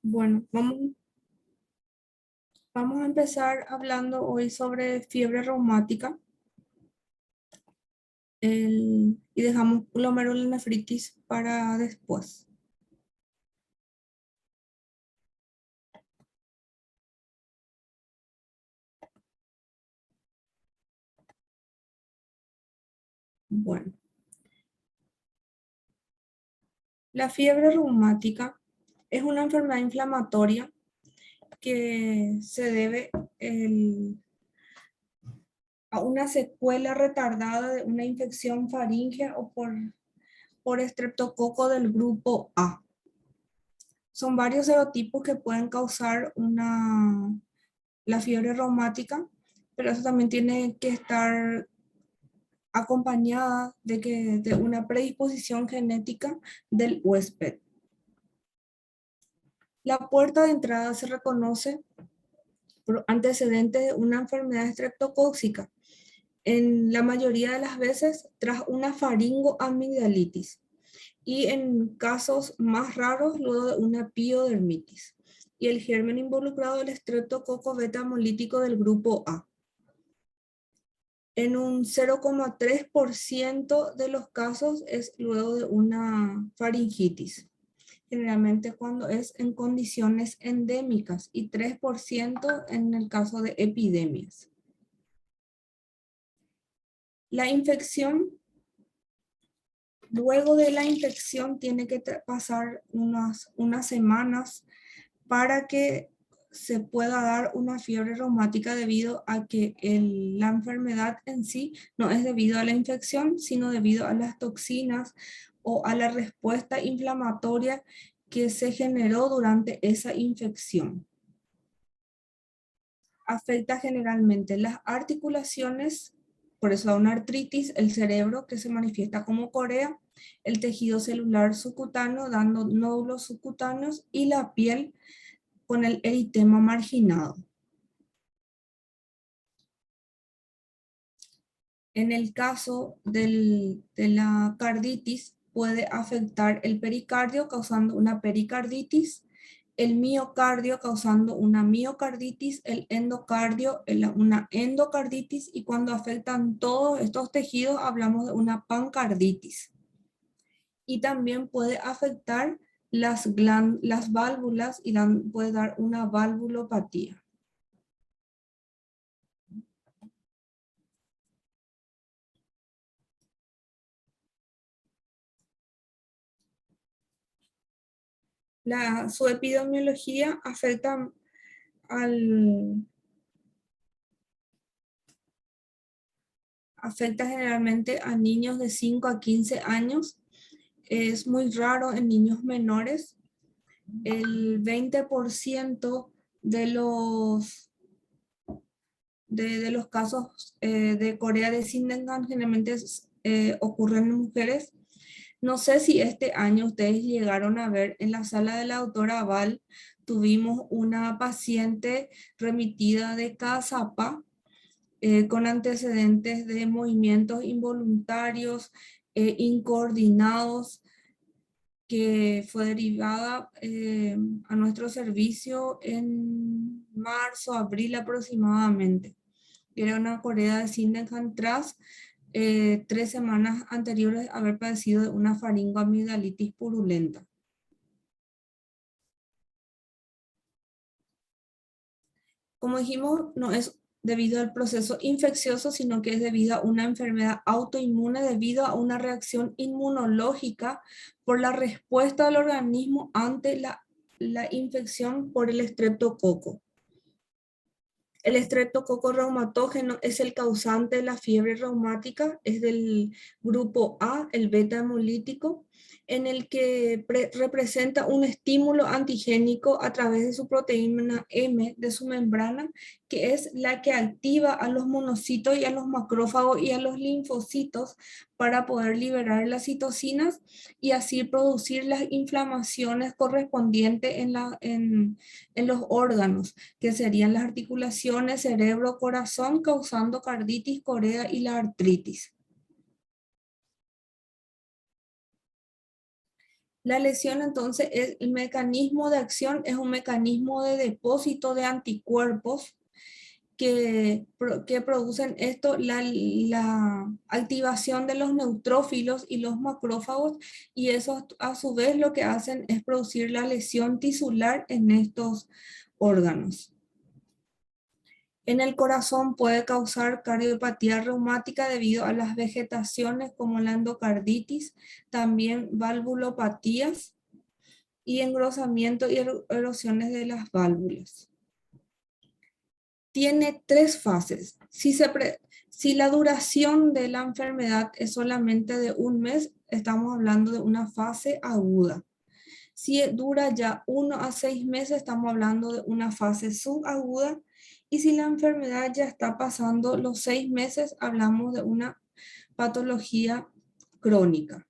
Bueno, vamos a empezar hablando hoy sobre fiebre reumática y dejamos glomerulonefritis para después. Bueno, la fiebre reumática es una enfermedad inflamatoria que se debe a una secuela retardada de una infección faríngea o por estreptococo del grupo A. Son varios serotipos que pueden causar la fiebre reumática, pero eso también tiene que estar acompañada de una predisposición genética del huésped. La puerta de entrada se reconoce por antecedentes de una enfermedad estreptocócica, en la mayoría de las veces tras una faringoamigdalitis y en casos más raros luego de una piodermitis. Y el germen involucrado el estreptococo beta hemolítico del grupo A. En un 0,3% de los casos es luego de una faringitis, generalmente cuando es en condiciones endémicas, y 3% en el caso de epidemias. La infección, luego de la infección tiene que pasar unas semanas para que se pueda dar una fiebre reumática debido a que la enfermedad en sí no es debido a la infección, sino debido a las toxinas o a la respuesta inflamatoria que se generó durante esa infección. Afecta generalmente las articulaciones, por eso da una artritis, el cerebro que se manifiesta como corea, el tejido celular subcutáneo dando nódulos subcutáneos y la piel con el eritema marginado. En el caso de la carditis, puede afectar el pericardio causando una pericarditis, el miocardio causando una miocarditis, el endocardio, una endocarditis, y cuando afectan todos estos tejidos hablamos de una pancarditis. Y también puede afectar las válvulas y puede dar una valvulopatía. Su epidemiología afecta generalmente a niños de 5 a 15 años. Es muy raro en niños menores. El 20% de los casos de Corea de Sydenham generalmente ocurren en mujeres. No sé si este año ustedes llegaron a ver en la sala de la doctora Val, tuvimos una paciente remitida de Cazapá con antecedentes de movimientos involuntarios, incoordinados, que fue derivada a nuestro servicio en marzo, abril aproximadamente. Era una Corea de Sydenham tras 3 semanas anteriores a haber padecido de una faringoamigdalitis purulenta. Como dijimos, no es debido al proceso infeccioso, sino que es debido a una enfermedad autoinmune, debido a una reacción inmunológica por la respuesta del organismo ante la infección por el estreptococo. El estreptococo reumatógeno es el causante de la fiebre reumática, es del grupo A, el beta hemolítico, en el que representa un estímulo antigénico a través de su proteína M de su membrana, que es la que activa a los monocitos y a los macrófagos y a los linfocitos para poder liberar las citocinas y así producir las inflamaciones correspondientes en los órganos, que serían las articulaciones, cerebro, corazón, causando carditis, corea y la artritis. La lesión entonces es el mecanismo de acción, es un mecanismo de depósito de anticuerpos que producen esto, la activación de los neutrófilos y los macrófagos, y eso a su vez lo que hacen es producir la lesión tisular en estos órganos. En el corazón puede causar cardiopatía reumática debido a las vegetaciones como la endocarditis, también valvulopatías y engrosamiento y erosiones de las válvulas. Tiene tres fases. Si la duración de la enfermedad es solamente de un mes, estamos hablando de una fase aguda. Si dura ya 1 a 6 meses, estamos hablando de una fase subaguda. Y si la enfermedad ya está pasando los 6 meses, hablamos de una patología crónica.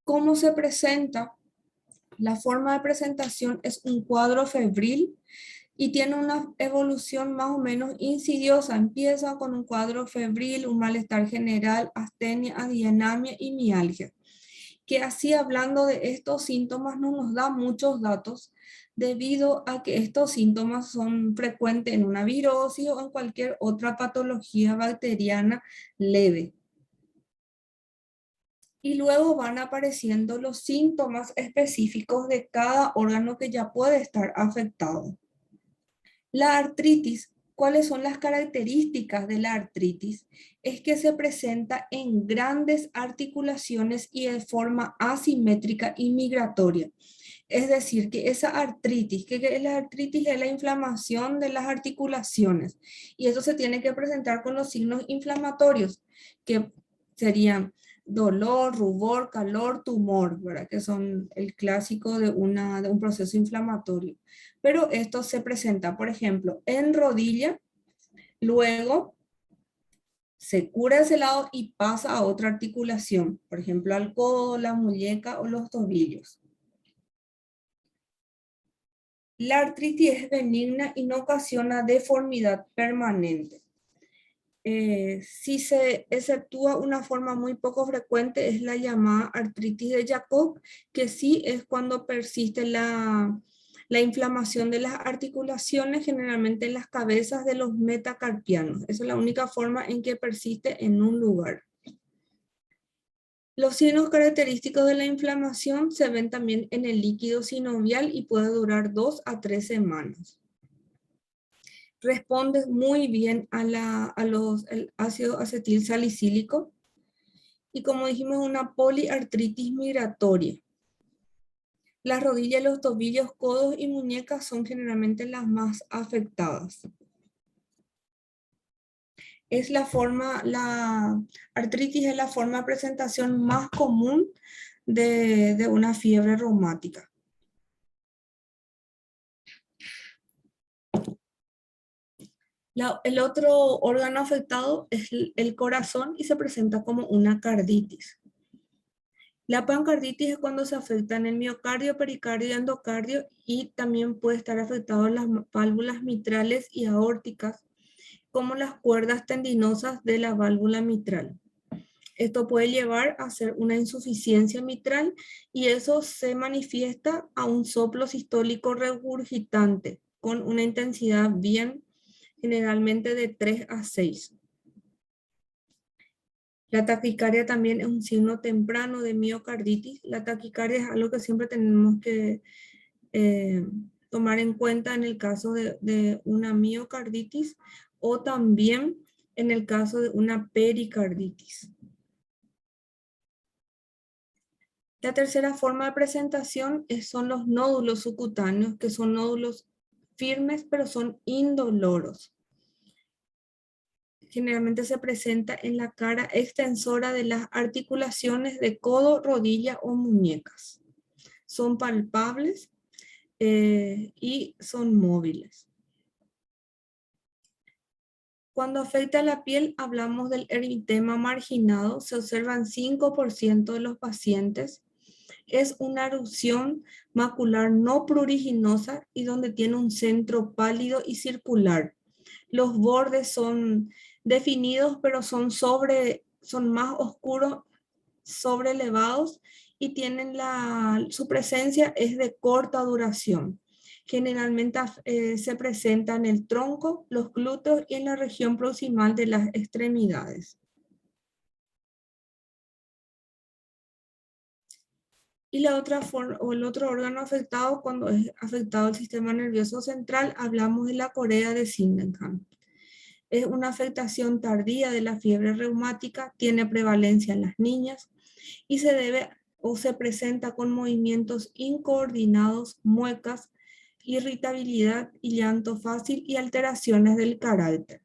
¿Cómo se presenta? La forma de presentación es un cuadro febril y tiene una evolución más o menos insidiosa. Empieza con un cuadro febril, un malestar general, astenia, adianamia y mialgia. Que así hablando de estos síntomas no nos da muchos datos debido a que estos síntomas son frecuentes en una virosis o en cualquier otra patología bacteriana leve. Y luego van apareciendo los síntomas específicos de cada órgano que ya puede estar afectado. La artritis, ¿cuáles son las características de la artritis? Es que se presenta en grandes articulaciones y de forma asimétrica y migratoria. Es decir, que esa artritis, que es la artritis es la inflamación de las articulaciones y eso se tiene que presentar con los signos inflamatorios, que serían dolor, rubor, calor, tumor, ¿verdad? Que son el clásico de un proceso inflamatorio. Pero esto se presenta, por ejemplo, en rodilla, luego se cura ese lado y pasa a otra articulación, por ejemplo, al codo, la muñeca o los tobillos. La artritis es benigna y no ocasiona deformidad permanente. Si se exceptúa una forma muy poco frecuente es la llamada artritis de Jacob, que sí es cuando persiste la inflamación de las articulaciones, generalmente en las cabezas de los metacarpianos. Esa es la única forma en que persiste en un lugar. Los signos característicos de la inflamación se ven también en el líquido sinovial y puede durar 2 a 3 semanas. Responde muy bien al ácido acetil salicílico y como dijimos una poliartritis migratoria. Las rodillas, los tobillos, codos y muñecas son generalmente las más afectadas. La artritis es la forma de presentación más común de una fiebre reumática. El otro órgano afectado es el corazón y se presenta como una carditis. La pancarditis es cuando se afectan el miocardio, pericardio y endocardio y también puede estar afectado las válvulas mitrales y aórticas, como las cuerdas tendinosas de la válvula mitral. Esto puede llevar a ser una insuficiencia mitral y eso se manifiesta a un soplo sistólico regurgitante con una intensidad bien generalmente de 3 a 6. La taquicardia también es un signo temprano de miocarditis. La taquicardia es algo que siempre tenemos que tomar en cuenta en el caso de una miocarditis o también en el caso de una pericarditis. La tercera forma de presentación son los nódulos subcutáneos, que son nódulos firmes pero son indoloros. Generalmente se presenta en la cara extensora de las articulaciones de codo, rodilla o muñecas. Son palpables y son móviles. Cuando afecta a la piel, hablamos del eritema marginado. Se observan 5% de los pacientes. Es una erupción macular no pruriginosa y donde tiene un centro pálido y circular. Los bordes son definidos, pero son más oscuros, sobrelevados y tienen su presencia es de corta duración. Generalmente se presenta en el tronco, los glúteos y en la región proximal de las extremidades. Y la otra forma, o el otro órgano afectado, cuando es afectado el sistema nervioso central, hablamos de la corea de Sydenham. Es una afectación tardía de la fiebre reumática, tiene prevalencia en las niñas y se debe o se presenta con movimientos incoordinados, muecas, irritabilidad y llanto fácil y alteraciones del carácter.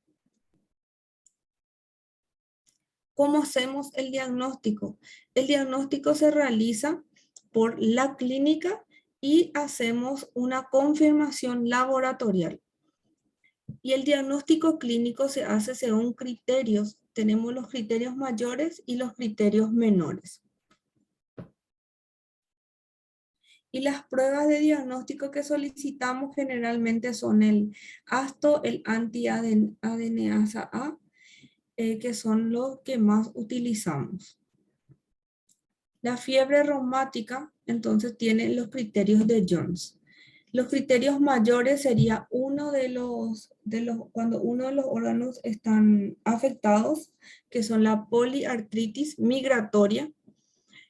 ¿Cómo hacemos el diagnóstico? El diagnóstico se realiza por la clínica y hacemos una confirmación laboratorial. Y el diagnóstico clínico se hace según criterios. Tenemos los criterios mayores y los criterios menores. Y las pruebas de diagnóstico que solicitamos generalmente son el ASTO, el anti-adeneasa A, que son los que más utilizamos. La fiebre reumática, entonces, tiene los criterios de Jones. Los criterios mayores sería cuando uno de los órganos están afectados, que son la poliartritis migratoria,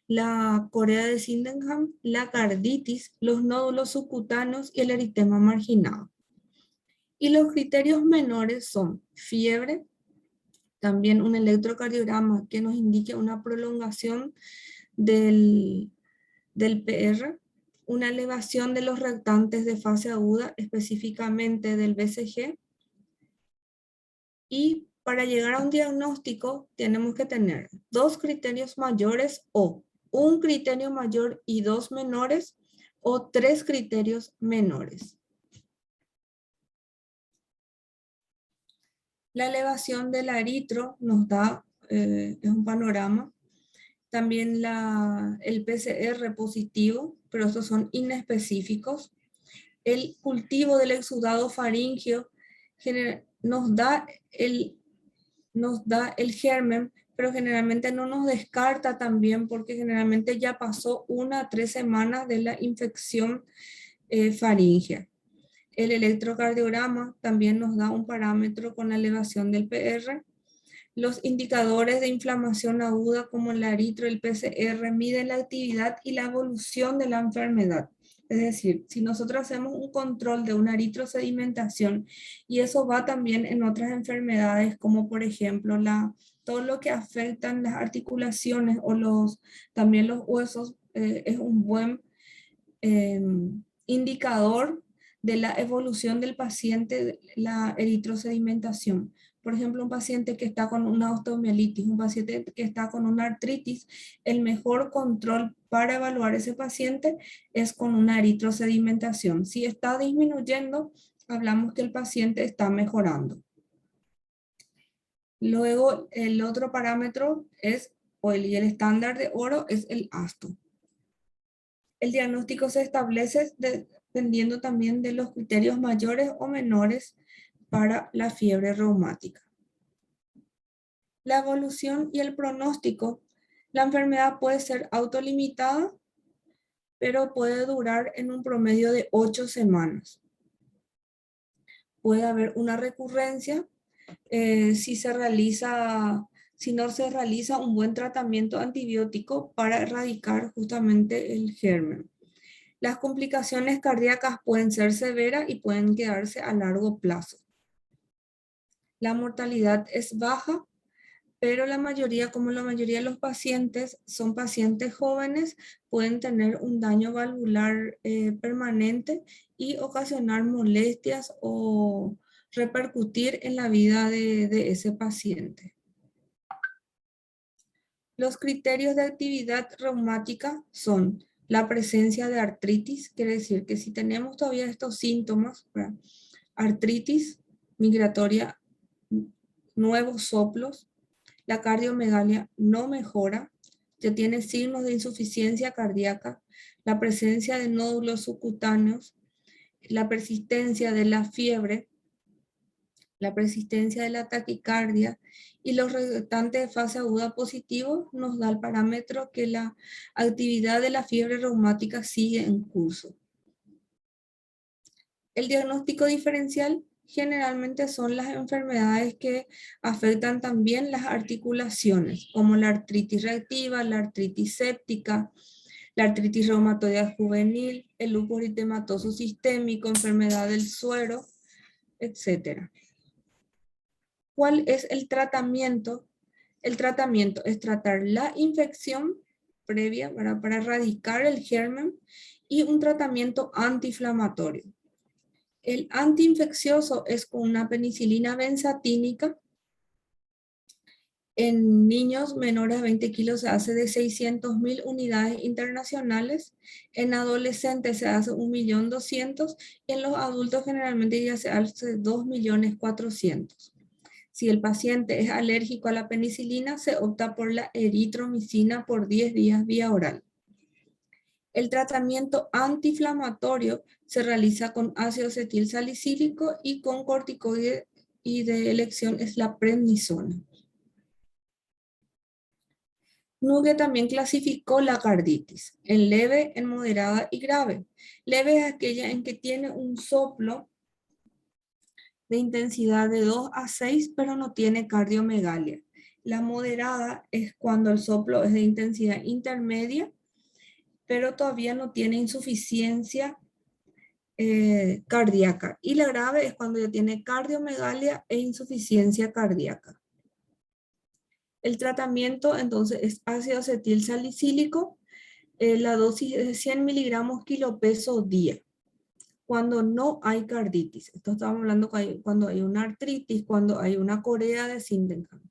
la corea de Sydenham, la carditis, los nódulos subcutáneos y el eritema marginado. Y los criterios menores son fiebre, también un electrocardiograma que nos indique una prolongación del PR, una elevación de los reactantes de fase aguda, específicamente del BCG. Y para llegar a un diagnóstico tenemos que tener 2 criterios mayores o un criterio mayor y 2 menores o 3 criterios menores. La elevación del eritro nos da es un panorama. También el PCR positivo, pero estos son inespecíficos. El cultivo del exudado faríngeo nos da el germen, pero generalmente no nos descarta también porque generalmente ya pasó 1 a 3 semanas de la infección faríngea. El electrocardiograma también nos da un parámetro con la elevación del PR. Los indicadores de inflamación aguda como el eritro, el PCR, miden la actividad y la evolución de la enfermedad. Es decir, si nosotros hacemos un control de una eritrosedimentación, y eso va también en otras enfermedades como por ejemplo todo lo que afectan las articulaciones o también los huesos, es un buen indicador de la evolución del paciente, la eritrosedimentación. Por ejemplo, un paciente que está con una osteomielitis, un paciente que está con una artritis, el mejor control para evaluar ese paciente es con una eritrosedimentación. Si está disminuyendo, hablamos que el paciente está mejorando. Luego, el otro parámetro y el estándar de oro es el ASTO. El diagnóstico se establece dependiendo también de los criterios mayores o menores para la fiebre reumática. La evolución y el pronóstico. La enfermedad puede ser autolimitada, pero puede durar en un promedio de 8 semanas. Puede haber una recurrencia si no se realiza un buen tratamiento antibiótico para erradicar justamente el germen. Las complicaciones cardíacas pueden ser severas y pueden quedarse a largo plazo. La mortalidad es baja, pero como la mayoría de los pacientes son pacientes jóvenes, pueden tener un daño valvular permanente y ocasionar molestias o repercutir en la vida de ese paciente. Los criterios de actividad reumática son la presencia de artritis, quiere decir que si tenemos todavía estos síntomas, ¿verdad? Artritis migratoria, nuevos soplos, la cardiomegalia no mejora, ya tiene signos de insuficiencia cardíaca, la presencia de nódulos subcutáneos, la persistencia de la fiebre, la persistencia de la taquicardia y los resultantes de fase aguda positivos nos da el parámetro que la actividad de la fiebre reumática sigue en curso. El diagnóstico diferencial generalmente son las enfermedades que afectan también las articulaciones, como la artritis reactiva, la artritis séptica, la artritis reumatoide juvenil, el lupus eritematoso sistémico, enfermedad del suero, etc. ¿Cuál es el tratamiento? El tratamiento es tratar la infección previa para erradicar el germen y un tratamiento antiinflamatorio. El antiinfeccioso es con una penicilina benzatínica. En niños menores a 20 kilos se hace de 600.000 unidades internacionales. En adolescentes se hace 1.200.000 y en los adultos generalmente ya se hace 2.400.000. Si el paciente es alérgico a la penicilina, se opta por la eritromicina por 10 días vía oral. El tratamiento antiinflamatorio se realiza con ácido acetil salicílico y con corticoide y de elección es la prednisona. Nugget también clasificó la carditis en leve, en moderada y grave. Leve es aquella en que tiene un soplo de intensidad de 2 a 6, pero no tiene cardiomegalia. La moderada es cuando el soplo es de intensidad intermedia, pero todavía no tiene insuficiencia cardíaca. Y la grave es cuando ya tiene cardiomegalia e insuficiencia cardíaca. El tratamiento entonces es ácido acetil salicílico, la dosis es de 100 miligramos kilopeso día. Cuando no hay carditis, esto estamos hablando cuando hay una artritis, cuando hay una corea de Sydenham.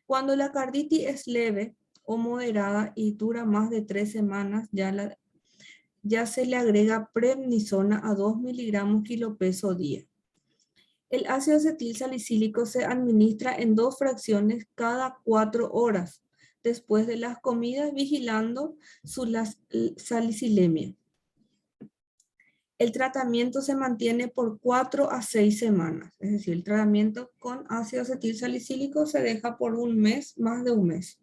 Cuando la carditis es leve o moderada y dura más de 3 semanas, ya se le agrega prednisona a 2 miligramos kilopeso día. El ácido acetil salicílico se administra en 2 fracciones cada 4 horas, después de las comidas, vigilando su salicilemia. El tratamiento se mantiene por 4 a 6 semanas, es decir, el tratamiento con ácido acetil salicílico se deja por un mes, más de un mes.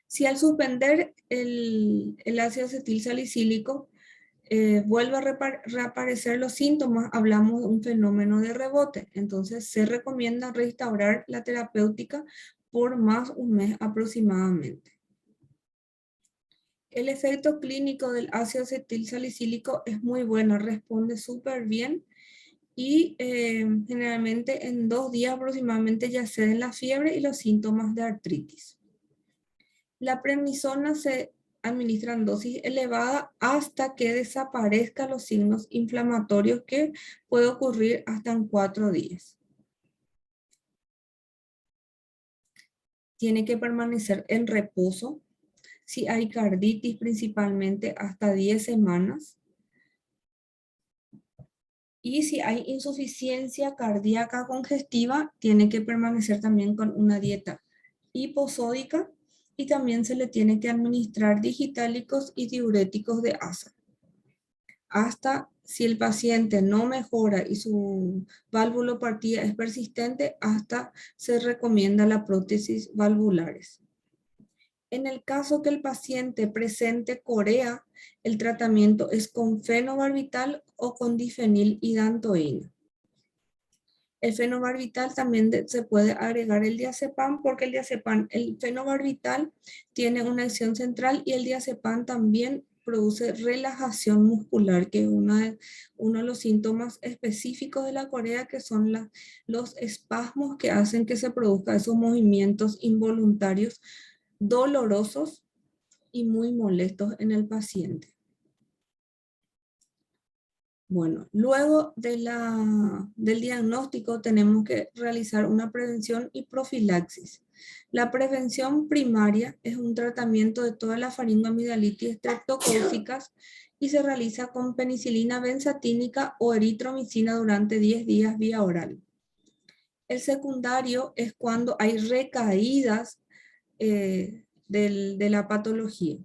Si al suspender el ácido acetil salicílico vuelve a reaparecer los síntomas, hablamos de un fenómeno de rebote. Entonces se recomienda restaurar la terapéutica por más un mes aproximadamente. El efecto clínico del ácido acetil salicílico es muy bueno, responde súper bien y generalmente en 2 días aproximadamente ya ceden la fiebre y los síntomas de artritis. La prednisona se administra en dosis elevada hasta que desaparezcan los signos inflamatorios, que puede ocurrir hasta en 4 días. Tiene que permanecer en reposo. Si hay carditis, principalmente hasta 10 semanas. Y si hay insuficiencia cardíaca congestiva, tiene que permanecer también con una dieta hiposódica y también se le tiene que administrar digitálicos y diuréticos de asa. Hasta si el paciente no mejora y su valvulopatía es persistente, hasta se recomienda la prótesis valvulares. En el caso que el paciente presente corea, el tratamiento es con fenobarbital o con difenilhidantoína. El fenobarbital también se puede agregar el diazepam, porque el fenobarbital tiene una acción central y el diazepam también produce relajación muscular, que es uno de los síntomas específicos de la corea, que son los espasmos que hacen que se produzcan esos movimientos involuntarios dolorosos y muy molestos en el paciente. Bueno, luego del diagnóstico tenemos que realizar una prevención y profilaxis. La prevención primaria es un tratamiento de toda la faringoamigdalitis estreptocócicas y se realiza con penicilina benzatínica o eritromicina durante 10 días vía oral. El secundario es cuando hay recaídas de la patología.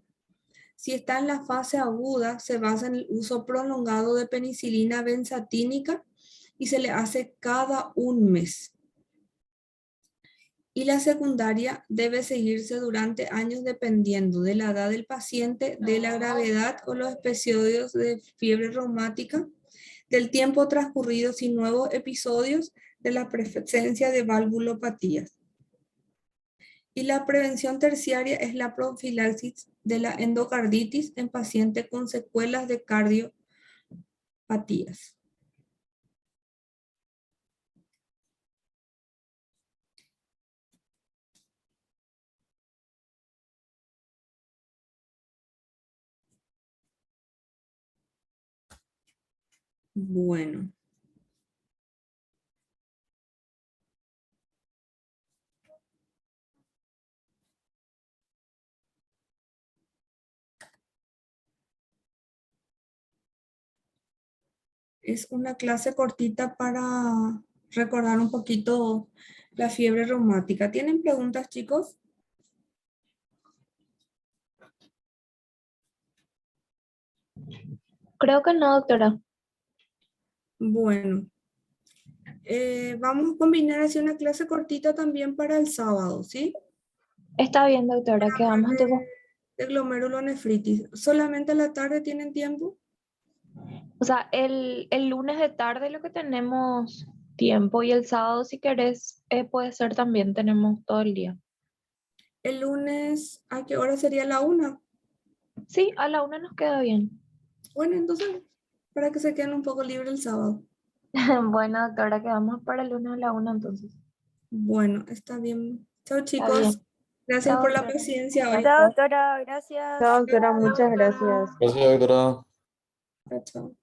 Si está en la fase aguda, se basa en el uso prolongado de penicilina benzatínica y se le hace cada un mes. Y la secundaria debe seguirse durante años dependiendo de la edad del paciente, de la gravedad o los episodios de fiebre reumática, del tiempo transcurrido sin nuevos episodios, de la presencia de valvulopatías. Y la prevención terciaria es la profilaxis de la endocarditis en pacientes con secuelas de cardiopatías. Bueno. Es una clase cortita para recordar un poquito la fiebre reumática. ¿Tienen preguntas, chicos? Creo que no, doctora. Bueno, vamos a combinar así una clase cortita también para el sábado, ¿sí? Está bien, doctora, quedamos entonces. De glomerulonefritis. ¿Solamente a la tarde tienen tiempo? O sea, el lunes de tarde lo que tenemos tiempo y el sábado, si querés, puede ser también, tenemos todo el día. El lunes, ¿a qué hora sería la 1? Sí, a la 1 nos queda bien. Bueno, entonces, para que se queden un poco libres el sábado. Bueno, doctora, quedamos para el lunes a la 1 entonces. Bueno, está bien. Chao, Está chicos. bien. Gracias Chao, por la doctora. paciencia hoy. Chao, doctora, gracias. Chao, doctora, muchas gracias. Gracias, doctora. Chao, chao.